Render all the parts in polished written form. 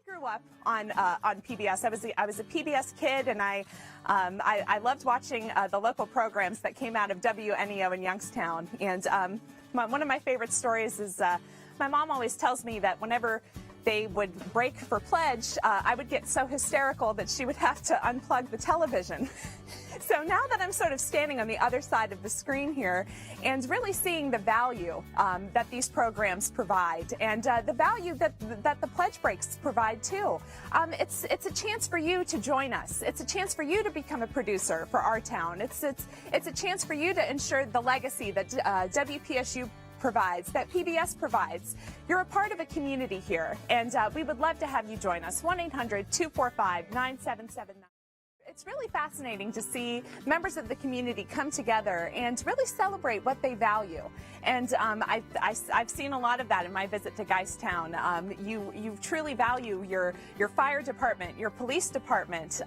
grew up on PBS. I was a PBS kid, and I loved watching the local programs that came out of WNEO in Youngstown. And one of my favorite stories is my mom always tells me that whenever they would break for pledge, I would get so hysterical that she would have to unplug the television. So now that I'm sort of standing on the other side of the screen here and really seeing the value that these programs provide and the value that the pledge breaks provide too, it's a chance for you to join us. It's a chance for you to become a producer for our town. It's a chance for you to ensure the legacy that WPSU provides, that PBS provides. You're a part of a community here, and we would love to have you join us. 1-800-245-9779. It's really fascinating to see members of the community come together and really celebrate what they value. And I've seen a lot of that in my visit to Geistown. You truly value your fire department, your police department.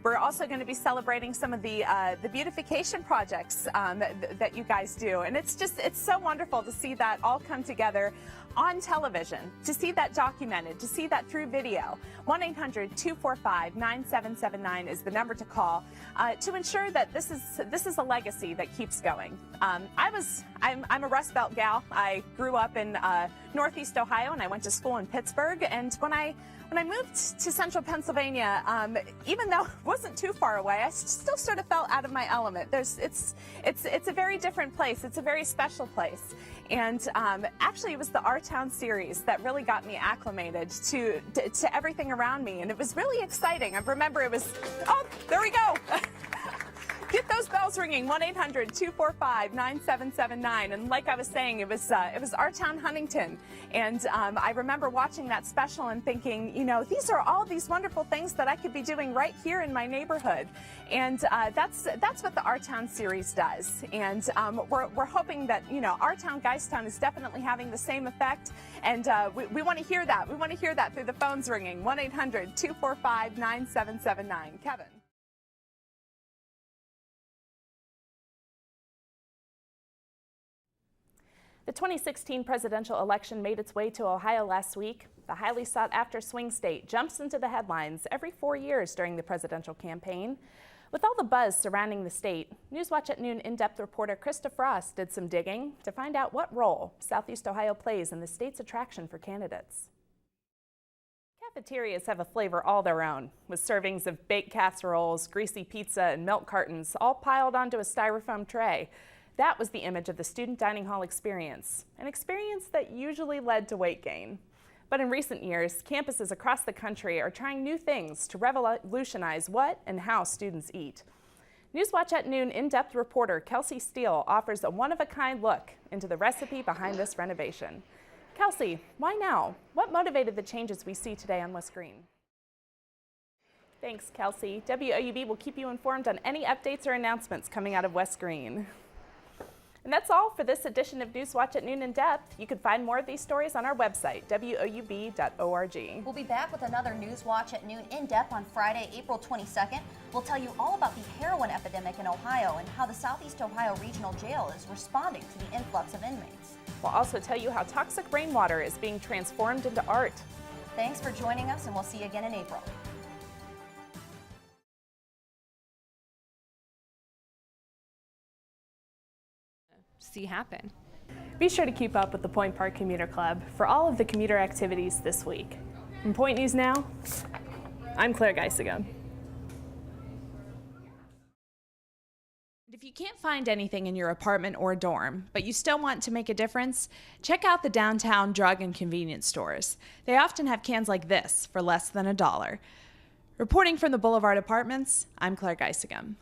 We're also going to be celebrating some of the beautification projects that you guys do. And it's so wonderful to see that all come together on television, to see that documented, to see that through video. 1-800-245-9779 is the number to call to ensure that this is a legacy that keeps going. I'm a Rust Belt gal. I grew up in Northeast Ohio, and I went to school in Pittsburgh. And when I moved to central Pennsylvania, even though it wasn't too far away, I still sort of felt out of my element. It's a very different place. It's a very special place. And actually, it was the Our Town series that really got me acclimated to everything around me. And it was really exciting. I remember it was, oh, there we go. Get those bells ringing, 1-800-245-9779. And like I was saying, it was Our Town Huntington. And I remember watching that special and thinking, you know, these are all these wonderful things that I could be doing right here in my neighborhood. And that's what the Our Town series does. And we're hoping that, you know, Our Town Geistown is definitely having the same effect. And we want to hear that. We want to hear that through the phones ringing, 1-800-245-9779. Kevin. The 2016 presidential election made its way to Ohio last week. The highly sought-after swing state jumps into the headlines every 4 years during the presidential campaign. With all the buzz surrounding the state, Newswatch at Noon in-depth reporter Krista Frost did some digging to find out what role Southeast Ohio plays in the state's attraction for candidates. Cafeterias have a flavor all their own, with servings of baked casseroles, greasy pizza, and milk cartons all piled onto a styrofoam tray. That was the image of the student dining hall experience, an experience that usually led to weight gain. But in recent years, campuses across the country are trying new things to revolutionize what and how students eat. Newswatch at Noon in-depth reporter Kelsey Steele offers a one-of-a-kind look into the recipe behind this renovation. Kelsey, why now? What motivated the changes we see today on West Green? Thanks, Kelsey. WOUB will keep you informed on any updates or announcements coming out of West Green. And that's all for this edition of Newswatch at Noon in Depth. You can find more of these stories on our website, woub.org. We'll be back with another Newswatch at Noon in Depth on Friday, April 22nd. We'll tell you all about the heroin epidemic in Ohio and how the Southeast Ohio Regional Jail is responding to the influx of inmates. We'll also tell you how toxic rainwater is being transformed into art. Thanks for joining us, and we'll see you again in April. See happen. Be sure to keep up with the Point Park Commuter Club for all of the commuter activities this week. In Point News Now, I'm Claire Gysegem. If you can't find anything in your apartment or dorm, but you still want to make a difference, check out the downtown drug and convenience stores. They often have cans like this for less than $1. Reporting from the Boulevard Apartments, I'm Claire Gysegem.